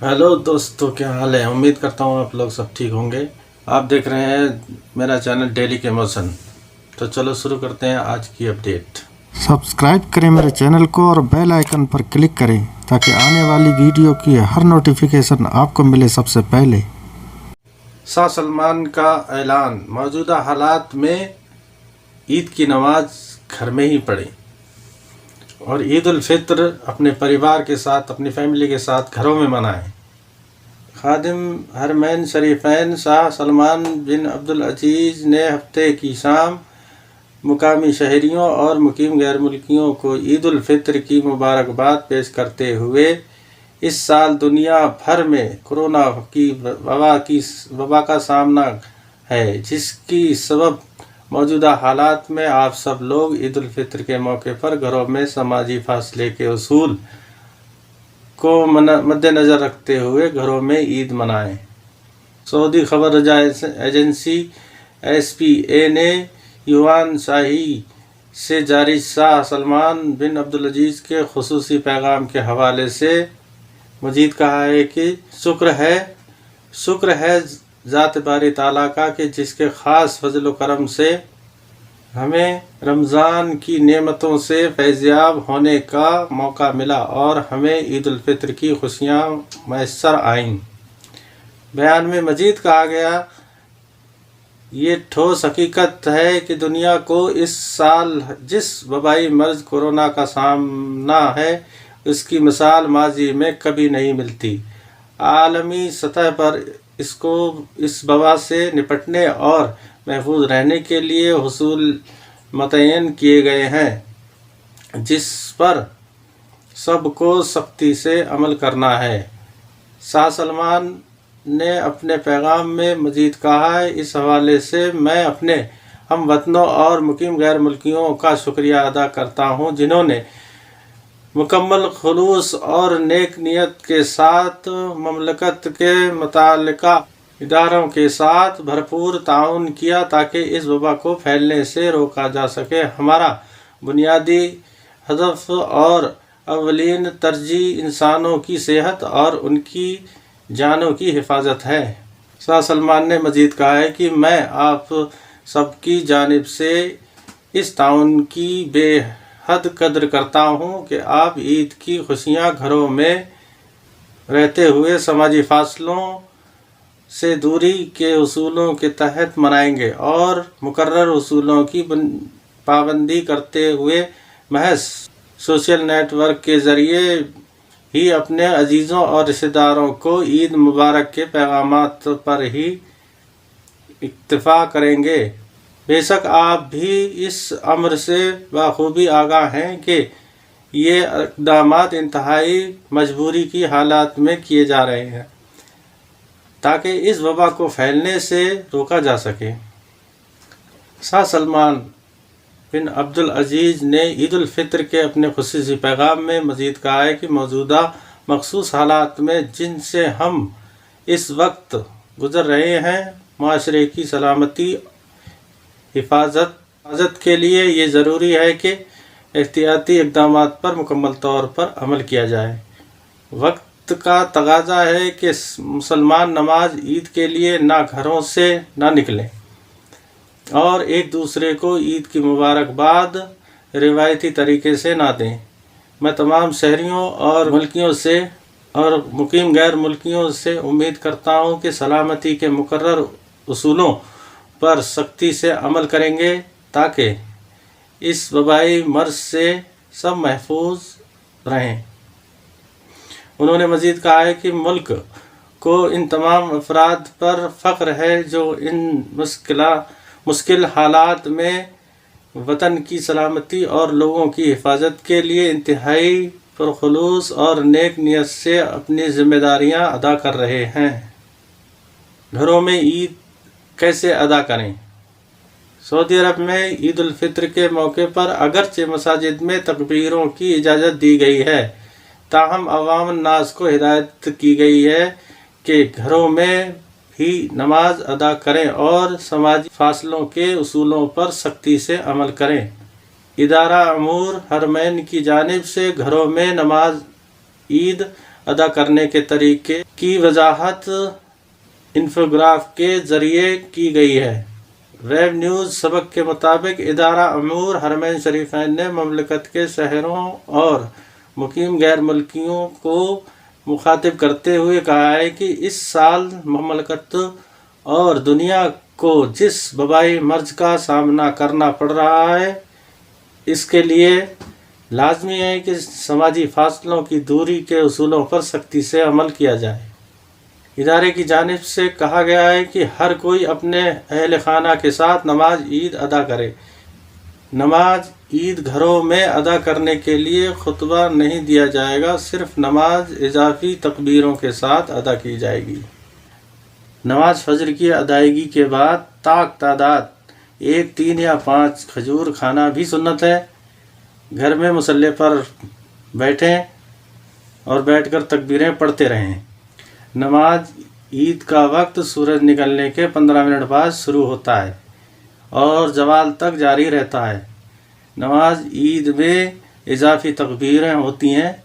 Hello दोस्तों, क्या हाल है। उम्मीद करता हूँ आप लोग सब ठीक होंगे। आप देख रहे हैं मेरा चैनल डेली के इमोशन। तो चलो शुरू करते हैं आज की अपडेट। सब्सक्राइब करें मेरे चैनल को और बेल आइकन पर क्लिक करें ताकि आने वाली वीडियो की हर नोटिफिकेशन आपको मिले सबसे पहले। शाह सलमान का ऐलान, मौजूदा हालात में ईद की नमाज घर में ही पढ़ें और ईद उल फित्र अपने परिवार के साथ, अपनी फैमिली के साथ घरों में मनाएं। खादिम हरमैन शरीफैन शाह सलमान बिन अब्दुल अजीज़ ने हफ्ते की शाम मुकामी शहरियों और मुकीम गैर मुल्कियों को ईद उल फित्र की मुबारकबाद पेश करते हुए इस साल दुनिया भर में कोरोना की वबा का सामना है, जिसकी सबब मौजूदा हालात में आप सब लोग ईद उल फित्र के मौके पर घरों में समाजी फासले के उसूल को मद्देनज़र रखते हुए घरों में ईद मनाएं। सऊदी खबर एजेंसी SPA ने युवान शाही से जारी शाह सलमान बिन अब्दुल अजीज़ के खुसूसी पैगाम के हवाले से मजीद कहा है कि शुक्र है ज़ात बारी ताला का कि जिसके ख़ास फजल व करम से हमें रमज़ान की नेमतों से फैज़याब होने का मौका मिला और हमें ईद उल फित्र की खुशियाँ मैसर आईं। बयान में मजीद कहा गया, ये ठोस हकीकत है कि दुनिया को इस साल जिस वबाई मर्ज़ कोरोना का सामना है उसकी मिसाल माजी में कभी नहीं मिलती। आलमी सतह पर इस वबा से निपटने और महफूज रहने के लिए हुसूल मुतय्यन किए गए हैं, जिस पर सबको सख्ती से अमल करना है। शाह सलमान ने अपने पैगाम में मजीद कहा है, इस हवाले से मैं अपने हमवतनों और मुकीम गैर मुल्कियों का शुक्रिया अदा करता हूँ, जिन्होंने मुकम्मल खुलूस और नेक नियत के साथ ममलकत के मुताल्लिका इदारों के साथ भरपूर ताउन किया ताकि इस वबा को फैलने से रोका जा सके। हमारा बुनियादी हदफ और अवलीन तरजीह इंसानों की सेहत और उनकी जानों की हिफाजत है। शाह सलमान ने मजीद कहा है कि मैं आप सबकी जानिब से इस ताउन की बेहद कद्र करता हूँ कि आप ईद की खुशियाँ घरों में रहते हुए समाजी फासलों से दूरी के उसूलों के तहत मनाएंगे और मुकर्रर उसूलों की पाबंदी करते हुए महज सोशल नेटवर्क के ज़रिए ही अपने अजीज़ों और रिश्तेदारों को ईद मुबारक के पैगामात पर ही इक्तफ़ा करेंगे। बेशक आप भी इस अम्र से बखूबी आगाह हैं कि ये इक़दामात इंतहाई मजबूरी की हालात में किए जा रहे हैं ताकि इस वबा को फैलने से रोका जा सके। शाह सलमान बिन अब्दुल अजीज़ ने ईद उल फित्र के अपने खुसूसी पैगाम में मजीद कहा है कि मौजूदा मखसूस हालात में जिनसे हम इस वक्त गुज़र रहे हैं, माशरे की सलामती हिफाजत के लिए ये ज़रूरी है कि एहतियाती इक़दामात पर मुकम्मल तौर पर अमल किया जाए। वक्त का तगाज़ा है कि मुसलमान नमाज ईद के लिए ना घरों से ना निकलें और एक दूसरे को ईद की मुबारकबाद रिवायती तरीके से ना दें। मैं तमाम शहरियों और मुल्कियों से और मुकीम गैर मुल्कियों से उम्मीद करता हूँ कि सलामती के मुकर्रर उसूलों पर सख्ती से अमल करेंगे ताकि इस वबाई मर्ज़ से सब महफूज रहें। उन्होंने मजीद कहा है कि मुल्क को इन तमाम अफराद पर फ़ख्र है जो इन मुश्किल हालात में वतन की सलामती और लोगों की हिफाजत के लिए इंतहाई पुरखुलूस और नेक नियत से अपनी ज़िम्मेदारियां अदा कर रहे हैं। घरों में ईद कैसे अदा करें। सऊदी अरब में ईद उल फित्र के मौके पर अगरचे मसाजिद में तकबीरों की इजाज़त दी गई है, ताहम अवाम नास को हिदायत की गई है कि घरों में ही नमाज अदा करें और समाजी फासलों के उसूलों पर सख्ती से अमल करें। इदारा अमूर हरमैन की जानिब से घरों में नमाज ईद अदा करने के तरीके की वजाहत इंफोग्राफ के जरिए की गई है। वेब न्यूज़ सबक के मुताबिक इदारा अमूर हरमैन शरीफैन ने ममलकत के शहरों और मुकीम गैर मुल्कियों को मुखातिब करते हुए कहा है कि इस साल ममलकत और दुनिया को जिस वबाई मर्ज का सामना करना पड़ रहा है, इसके लिए लाजमी है कि समाजी फासलों की दूरी के उसूलों पर सख्ती से अमल किया जाए। इदारे की जानिब से कहा गया है कि हर कोई अपने अहल खाना के साथ नमाज ईद अदा करे। नमाज ईद घरों में अदा करने के लिए खुतबा नहीं दिया जाएगा, सिर्फ नमाज इजाफी तकबीरों के साथ अदा की जाएगी। नमाज फजर की अदायगी के बाद ताक तादाद 1, 3 या 5 खजूर खाना भी सुन्नत है। घर में मुसल्ले पर बैठें और बैठकर तकबीरें पढ़ते रहें। नमाज ईद का वक्त सूरज निकलने के 15 मिनट बाद शुरू होता है और जवाल तक जारी रहता है। नमाज ईद में इजाफी तकबीरें होती हैं,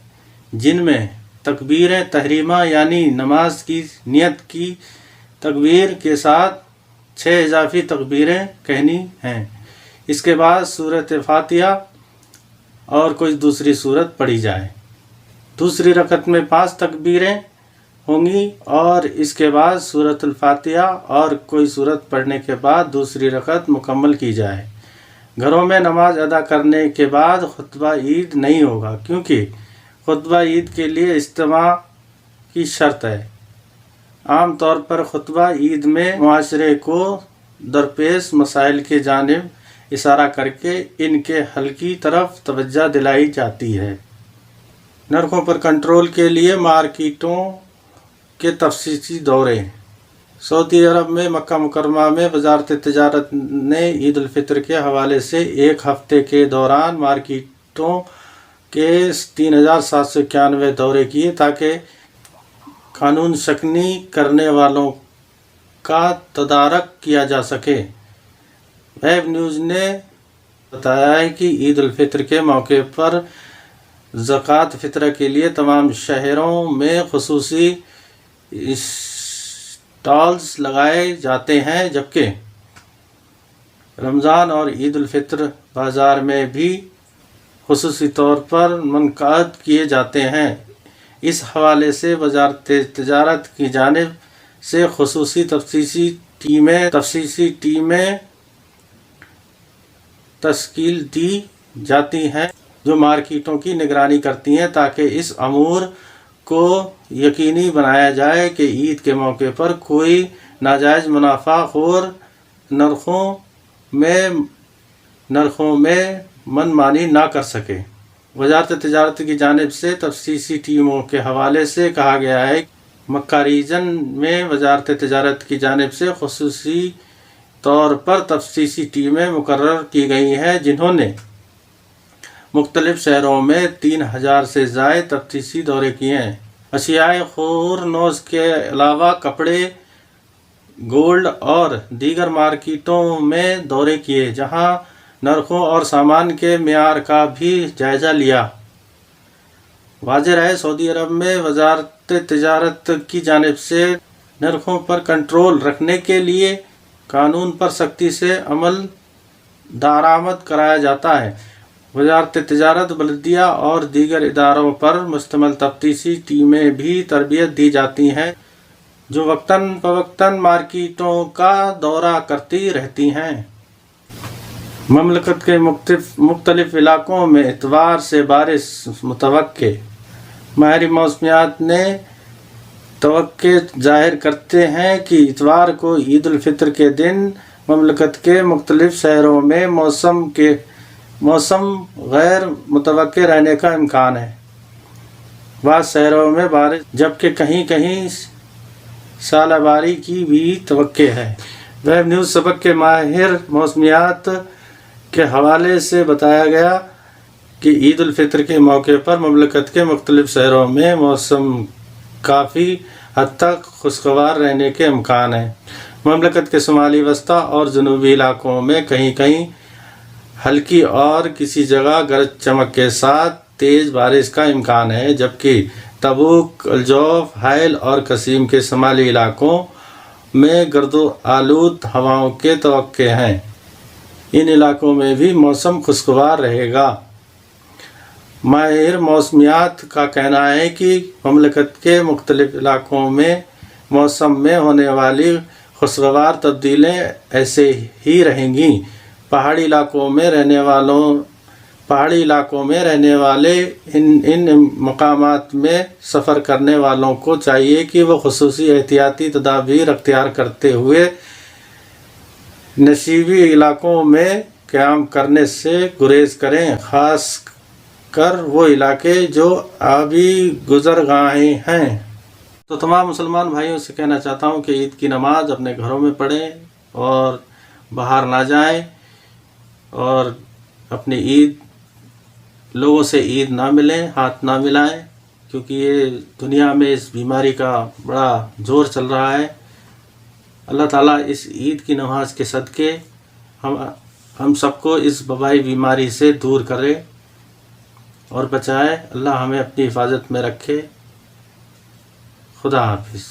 जिनमें तकबीरें तहरीमा यानी नमाज की नियत की तकबीर के साथ 6 इजाफी तकबीरें कहनी हैं। इसके बाद सूरत फातिहा और कोई दूसरी सूरत पढ़ी जाए। दूसरी रकत में 5 तकबीरें होंगी और इसके बाद सूरतुल फातिहा और कोई सूरत पढ़ने के बाद दूसरी रकत मुकम्मल की जाए। घरों में नमाज अदा करने के बाद खुतबा ईद नहीं होगा, क्योंकि खुतबा ईद के लिए इज्तिमा की शर्त है। आम तौर पर खुतबा ईद में मुआशरे को दरपेश मसाइल के जानिब इशारा करके इनके हल की तरफ तवज्जो दिलाई जाती है। नरखों पर कंट्रोल के लिए मार्केटों के तफसीली दौरे। सऊदी अरब में मक्का मुकरमा में वजारत तिजारत ने ईद उल फितर के हवाले से 1 हफ्ते के दौरान मार्केटों के 3791 दौरे किए ताकि कानून शकनी करने वालों का तदारक किया जा सके। वेब न्यूज़ ने बताया है कि ईद उल फितर के मौके पर ज़कात फितर के लिए तमाम शहरों में खुसूसी स्टॉल्स लगाए जाते हैं, जबकि रमज़ान और ईद उल फितर बाज़ार में भी खुसूसी तौर पर मुनक़द किए जाते हैं। इस हवाले से वजारत तिजारत की जानिब से खुसूसी तफ्तीशी टीमें तश्कील दी जाती हैं जो मार्केटों की निगरानी करती हैं, ताकि इस अमूर को यकीनी बनाया जाए कि ईद के मौके पर कोई नाजायज़ मुनाफाखोर नरखों में मनमानी ना कर सके। वजारत तिजारत की जानिब से तफ्तीशी टीमों के हवाले से कहा गया है, मक्का रीजन में वजारत तिजारत की जानिब से खुसूसी तौर पर तफ्तीशी टीमें मुकर्रर की गई हैं, जिन्होंने मुख्तलिफ शहरों में 3000 से ज़ायद तफ्तीशी दौरे किए हैं। अशियाए खुरनोज के अलावा कपड़े, गोल्ड और दीगर मार्केटों में दौरे किए, जहां नरखों और सामान के मियार का भी जायज़ा लिया। वाज़ेह रहे, सऊदी अरब में वजारत तिजारत की जानिब से नरखों पर कंट्रोल रखने के लिए कानून पर सख्ती से अमल दरामद कराया जाता है। वजारत तिजारत, बल्दिया और दीगर इदारों पर मुश्तमिल तफ्तीशी टीमें भी तरबियत दी जाती हैं, जो वक्तन फ़वक्तन मार्केटों का दौरा करती रहती हैं। ममलकत के मुख्तलिफ इलाकों में इतवार से बारिश मुतवक्के। माहिर मौसमियात ने तवक्के जाहिर करते हैं कि इतवार को ईद उल फितर के दिन ममलकत के मुख्तलिफ शहरों में मौसम गैर मुतवक्के रहने का इम्कान है। बाद शहरों में बारिश, जबकि कहीं कहीं सालाबारी की भी तवक्के है। वेब न्यूज़ सबक के माहिर मौसमियात के हवाले से बताया गया कि ईद उल फितर के मौके पर ममलकत के मुख्तलिफ शहरों में मौसम काफ़ी हद तक खुशगवार रहने के इम्कान है। ममलकत के शुमाली वस्ता और जनूबी इलाकों में कहीं कहीं हल्की और किसी जगह गरज चमक के साथ तेज़ बारिश का इम्कान है, जबकि तबूक, अल-जौफ, हाइल और कसीम के शुमाली इलाकों में गर्दो आलूद हवाओं के तवक्के हैं। इन इलाकों में भी मौसम खुशगवार रहेगा। माहिर मौसमियात का कहना है कि ममलकत के मुख्तलिफ इलाकों में मौसम में होने वाली खुशगवार तब्दीलें ऐसे ही रहेंगी। पहाड़ी इलाकों में रहने वाले इन मकामात में सफ़र करने वालों को चाहिए कि वह खुसूसी एहतियाती तदाबीर अख्तियार करते हुए नशीबी इलाकों में क़याम करने से गुरेज करें, ख़ास कर वो इलाके जो अभी गुज़रगाहें हैं। तो तमाम मुसलमान भाइयों से कहना चाहता हूँ कि ईद की नमाज़ अपने घरों में पढ़ें और बाहर ना जाएं, और अपनी ईद लोगों से ईद ना मिलें, हाथ ना मिलाएं, क्योंकि ये दुनिया में इस बीमारी का बड़ा ज़ोर चल रहा है। अल्लाह ताला इस ईद की नमाज के सदक़े हम सबको इस वबाई बीमारी से दूर करे और बचाए। अल्लाह हमें अपनी हिफाजत में रखे। खुदा हाफिज़।